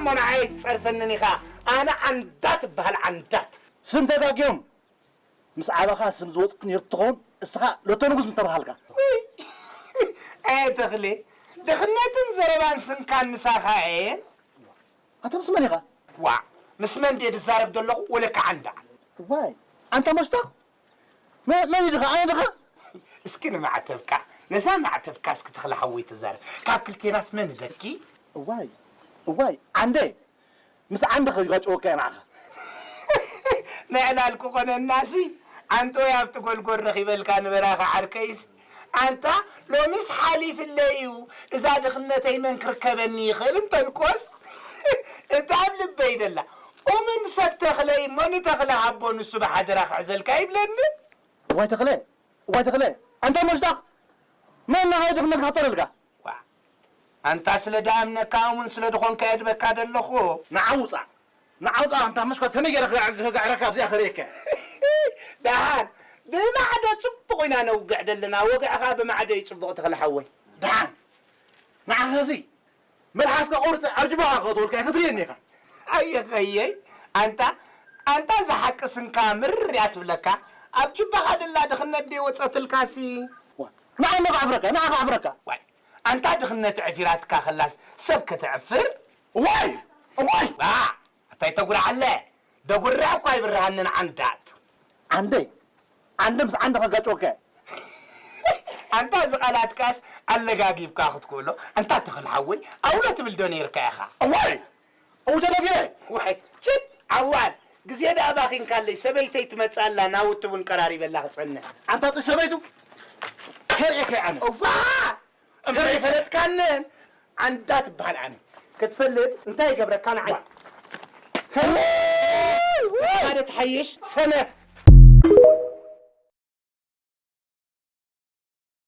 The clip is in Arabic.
من عايز تصرفني خا أنا عندات بهالعندات سمت داقيهم مس عباخا سم زوت نيرتقون استخا لو تنقص متبهالكا ايه دخلي دخلناتن زربان سن كان مساخا عين انت مسمني خا وا مسمن دي تزارب دلو ولك عندا واي انت مشتاق ما يدخل انا دخل اسكن مع تبكا نزا مع تبكا اسك تخلى حوي تزارب كابلتي ناس من دكي واي عندي مس عندك يقاطعوك يا معخ نعنا الكوكون الناسي أنتو يا بتقول قول رخيبل كان براخ عركيس أنت لو مس حالي في الليو إذا دخلنا تيمن كركبني خيل أنت الكوس أنت عمل بيد الله ومن سب تخلي من تخلى عبون الصبح دراخ عزل كايب لني واي تخلي أنت مشتاق ما لنا هاي دخلنا خطر لك أنت سلدامنا كاومن سلدخون كايد بكاد اللخو نعوضة أنت مش قد كمية ركاب زي آخريك دهان بما عدا تصبقنا نوقع دلنا وقع خاب ما عدا يتصبق تخلى حوي دهان مع هذي من حاسك قولت أرجبها خطول كي خطريني أي أنت زحك سن كامر ريات بلكا أبجبها دلا دخلنا دي وصلت الكاسي نعم عبرك واي أنت دخلنا تعفيراتك خلاص سبك تعفر واي أنت تقول عليه دقول رأيك واي برهنن عندي مس عندك قطعوك أنت زقالات كاس اللقاقيب كاخد كله أنت تخل حوي أو لا تبلدوني ركاخا واي أو جلبيه واي شد عوال قزيادة أباخين كان لي سبيتي تمتسال لا ناوتبون قراري بالله تصنع أنت تشبيتو كريك يا عم أمري فلت كانن عندات بهالعن كتفلت انت يقبرك كان عي هذا تحيش سنة